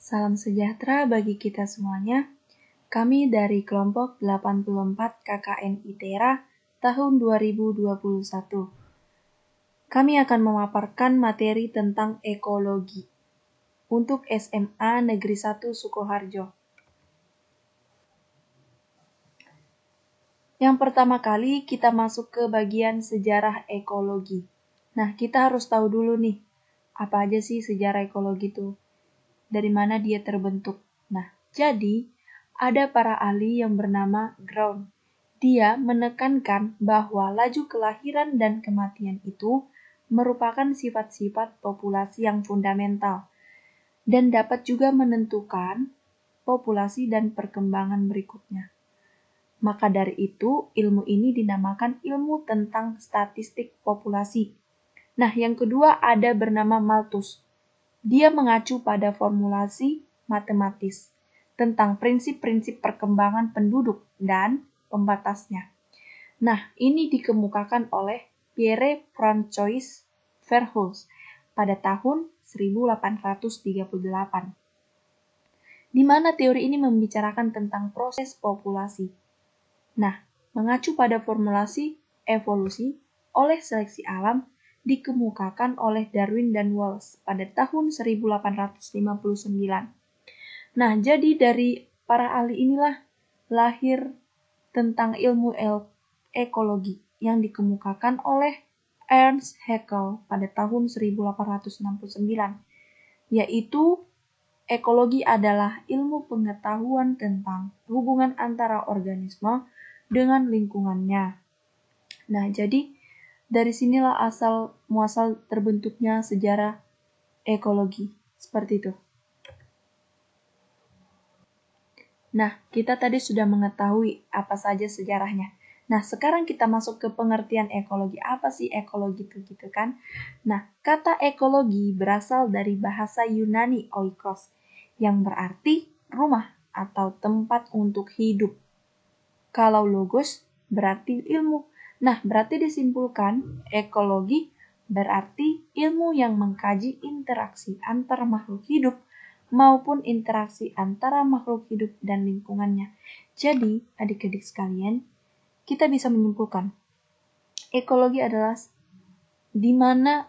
Salam sejahtera bagi kita semuanya. Kami dari kelompok 84 KKN ITERA tahun 2021. Kami akan memaparkan materi tentang ekologi untuk SMA Negeri 1 Sukoharjo. Yang pertama kali kita masuk ke bagian sejarah ekologi. Nah, kita harus tahu dulu nih, apa aja sih sejarah ekologi itu? Dari mana dia terbentuk? Nah, jadi ada para ahli yang bernama Ground. Dia menekankan bahwa laju kelahiran dan kematian itu merupakan sifat-sifat populasi yang fundamental dan dapat juga menentukan populasi dan perkembangan berikutnya. Maka dari itu, ilmu ini dinamakan ilmu tentang statistik populasi. Nah, yang kedua ada bernama Malthus. Dia mengacu pada formulasi matematis tentang prinsip-prinsip perkembangan penduduk dan pembatasnya. Nah, ini dikemukakan oleh Pierre-François Verhulst pada tahun 1838, di mana teori ini membicarakan tentang proses populasi. Nah, mengacu pada formulasi evolusi oleh seleksi alam dikemukakan oleh Darwin dan Wallace pada tahun 1859. Nah, jadi dari para ahli inilah lahir tentang ilmu ekologi yang dikemukakan oleh Ernst Haeckel pada tahun 1869, yaitu ekologi adalah ilmu pengetahuan tentang hubungan antara organisme dengan lingkungannya. Nah, jadi dari sinilah muasal terbentuknya sejarah ekologi. Seperti itu. Nah, kita tadi sudah mengetahui apa saja sejarahnya. Nah, sekarang kita masuk ke pengertian ekologi. Apa sih ekologi itu gitu kan? Nah, kata ekologi berasal dari bahasa Yunani oikos, yang berarti rumah atau tempat untuk hidup. Kalau logos berarti ilmu. Nah, berarti disimpulkan ekologi berarti ilmu yang mengkaji interaksi antar makhluk hidup maupun interaksi antara makhluk hidup dan lingkungannya. Jadi, adik-adik sekalian, kita bisa menyimpulkan ekologi adalah di mana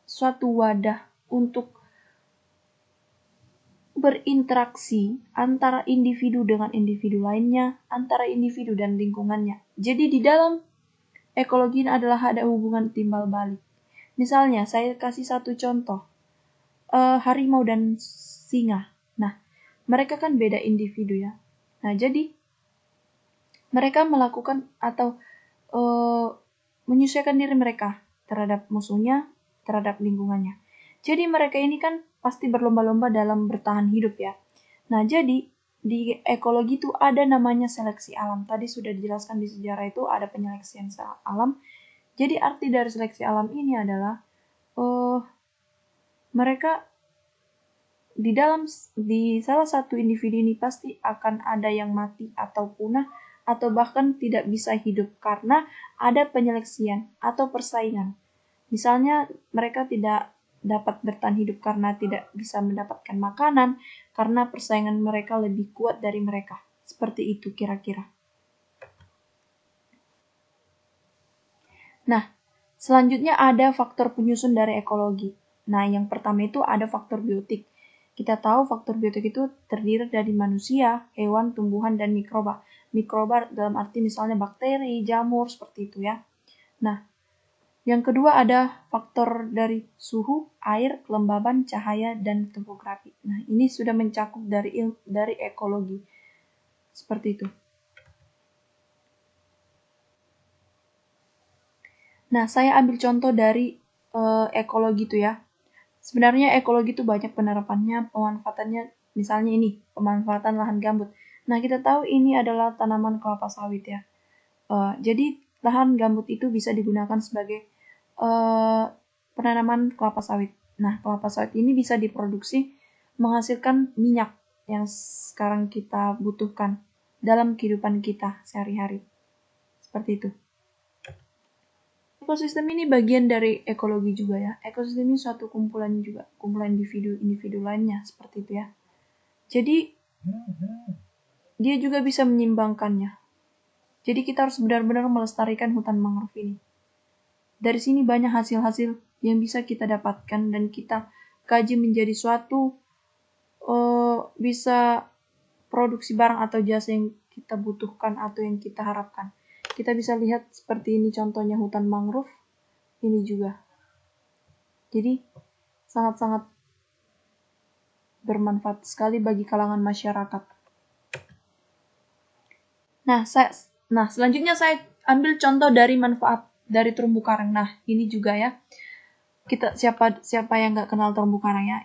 suatu wadah untuk berinteraksi antara individu dengan individu lainnya, antara individu dan lingkungannya. Jadi di dalam ekologi ini adalah ada hubungan timbal balik. Misalnya, saya kasih satu contoh. Harimau dan singa. Nah, mereka kan beda individu ya. Nah, jadi mereka melakukan atau menyesuaikan diri mereka terhadap musuhnya, terhadap lingkungannya. Jadi mereka ini kan pasti berlomba-lomba dalam bertahan hidup ya. Nah, jadi di ekologi itu ada namanya seleksi alam. Tadi sudah dijelaskan di sejarah itu ada penyeleksian alam. Jadi arti dari seleksi alam ini adalah mereka di salah satu individu ini pasti akan ada yang mati atau punah atau bahkan tidak bisa hidup karena ada penyeleksian atau persaingan. Misalnya mereka tidak dapat bertahan hidup karena tidak bisa mendapatkan makanan, karena persaingan mereka lebih kuat dari mereka. Seperti itu kira-kira. Nah, selanjutnya ada faktor penyusun dari ekologi. Nah, yang pertama itu ada faktor biotik. Kita tahu faktor biotik itu terdiri dari manusia, hewan, tumbuhan, dan mikroba. Mikroba dalam arti misalnya bakteri, jamur, seperti itu ya. Nah, yang kedua ada faktor dari suhu, air, kelembaban, cahaya, dan topografi. Nah, ini sudah mencakup dari ekologi. Seperti itu. Nah, saya ambil contoh dari ekologi itu ya. Sebenarnya ekologi itu banyak penerapannya, pemanfaatannya, misalnya ini, pemanfaatan lahan gambut. Nah, kita tahu ini adalah tanaman kelapa sawit ya. Jadi, lahan gambut itu bisa digunakan sebagai penanaman kelapa sawit. Nah, kelapa sawit ini bisa diproduksi menghasilkan minyak yang sekarang kita butuhkan dalam kehidupan kita sehari-hari. Seperti itu. Ekosistem ini bagian dari ekologi juga ya. Ekosistem ini suatu kumpulan juga, kumpulan individu lainnya seperti itu ya. Jadi dia juga bisa menyimbangkannya. Jadi kita harus benar-benar melestarikan hutan mangrove ini. Dari sini banyak hasil-hasil yang bisa kita dapatkan dan kita kaji menjadi suatu bisa produksi barang atau jasa yang kita butuhkan atau yang kita harapkan. Kita bisa lihat seperti ini contohnya hutan mangrove ini juga. Jadi sangat-sangat bermanfaat sekali bagi kalangan masyarakat. Nah, selanjutnya saya ambil contoh dari manfaat dari terumbu karang. Nah, ini juga ya. Kita siapa yang nggak kenal terumbu karang ya?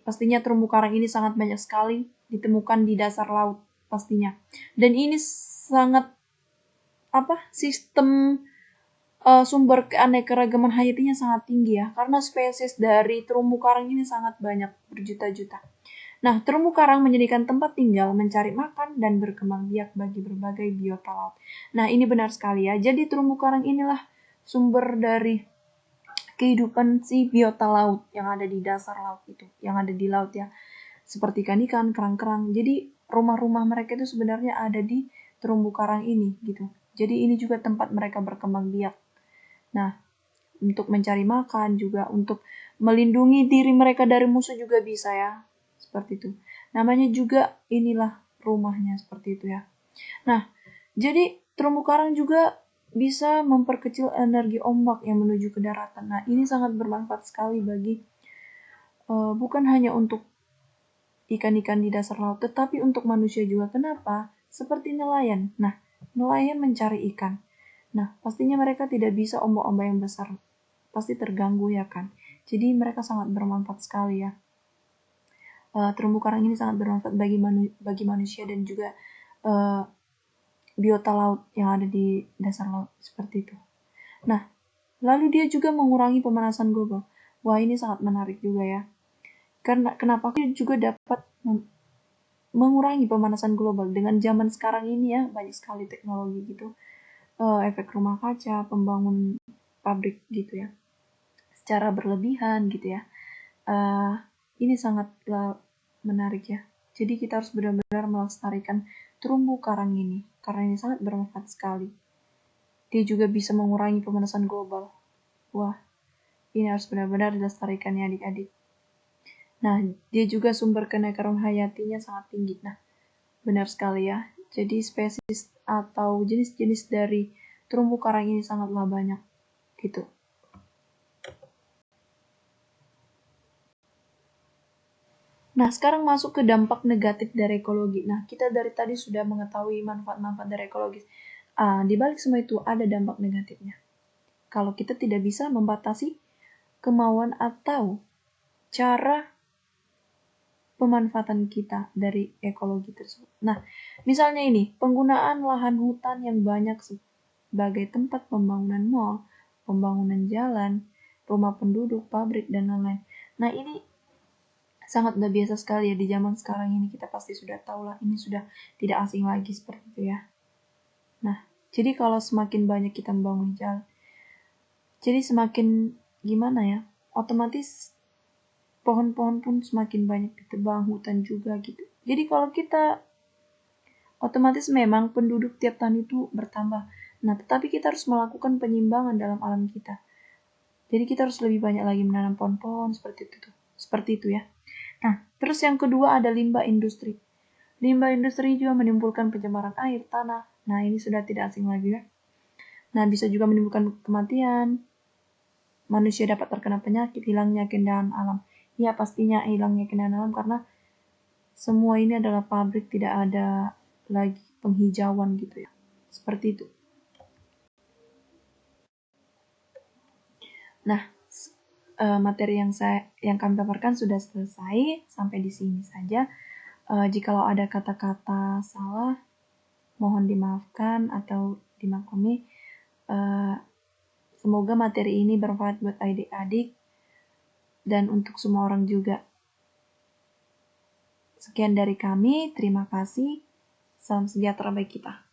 Pastinya terumbu karang ini sangat banyak sekali ditemukan di dasar laut pastinya. Dan ini sangat sistem sumber keanekaragaman hayatinya sangat tinggi ya, karena spesies dari terumbu karang ini sangat banyak, berjuta-juta. Nah, terumbu karang menjadikan tempat tinggal, mencari makan, dan berkembang biak bagi berbagai biota laut. Nah, ini benar sekali ya. Jadi terumbu karang inilah sumber dari kehidupan si biota laut yang ada di dasar laut itu, yang ada di laut ya. Seperti ikan-ikan, kerang-kerang. Jadi rumah-rumah mereka itu sebenarnya ada di terumbu karang ini gitu. Jadi ini juga tempat mereka berkembang biak. Nah, untuk mencari makan juga, untuk melindungi diri mereka dari musuh juga bisa ya. Seperti itu. Namanya juga inilah rumahnya seperti itu ya. Nah, jadi terumbu karang juga bisa memperkecil energi ombak yang menuju ke daratan. Nah, ini sangat bermanfaat sekali bagi bukan hanya untuk ikan-ikan di dasar laut, tetapi untuk manusia juga. Kenapa? Seperti nelayan. Nah, nelayan mencari ikan. Nah, pastinya mereka tidak bisa ombak-ombak yang besar. Pasti terganggu ya kan. Jadi mereka sangat bermanfaat sekali ya. Terumbu karang ini sangat bermanfaat bagi manusia dan juga biota laut yang ada di dasar laut seperti itu. Nah, lalu dia juga mengurangi pemanasan global. Wah, ini sangat menarik juga ya. Karena kenapa dia juga dapat mengurangi pemanasan global dengan zaman sekarang ini ya, banyak sekali teknologi gitu. Efek rumah kaca, pembangun pabrik gitu ya, secara berlebihan gitu ya. Ini sangatlah menarik ya. Jadi kita harus benar-benar melestarikan terumbu karang ini, karena ini sangat bermanfaat sekali. Dia juga bisa mengurangi pemanasan global. Wah, ini harus benar-benar dilestarikan ya adik-adik. Nah, dia juga sumber keanekaragaman hayatinya sangat tinggi. Nah, benar sekali ya. Jadi spesies atau jenis-jenis dari terumbu karang ini sangatlah banyak gitu. Nah, sekarang masuk ke dampak negatif dari ekologi. Nah, kita dari tadi sudah mengetahui manfaat-manfaat dari ekologi. Di balik semua itu ada dampak negatifnya. Kalau kita tidak bisa membatasi kemauan atau cara pemanfaatan kita dari ekologi tersebut. Nah, misalnya ini, penggunaan lahan hutan yang banyak sebagai tempat pembangunan mal, pembangunan jalan, rumah penduduk, pabrik, dan lain-lain. Nah, ini sangat udah biasa sekali ya di zaman sekarang ini. Kita pasti sudah tahu lah, ini sudah tidak asing lagi seperti itu ya. Nah, jadi kalau semakin banyak kita membangun jalan, jadi semakin gimana ya, otomatis pohon-pohon pun semakin banyak ditebang, hutan juga gitu. Jadi kalau kita otomatis memang penduduk tiap tahun itu bertambah. Nah, tetapi kita harus melakukan penyimbangan dalam alam kita. Jadi kita harus lebih banyak lagi menanam pohon-pohon seperti itu. Seperti itu ya. Nah, terus yang kedua ada limbah industri. Limbah industri juga menimbulkan pencemaran air, tanah. Nah, ini sudah tidak asing lagi ya. Nah, bisa juga menimbulkan kematian. Manusia dapat terkena penyakit, hilangnya keindahan alam. Ya, pastinya hilangnya keindahan alam karena semua ini adalah pabrik, tidak ada lagi penghijauan gitu ya. Seperti itu. Nah, materi yang kami paparkan sudah selesai. Sampai di sini saja. Jikalau ada kata-kata salah, mohon dimaafkan atau dimaklumi. Semoga materi ini bermanfaat buat adik-adik dan untuk semua orang juga. Sekian dari kami, terima kasih. Salam sejahtera bagi kita.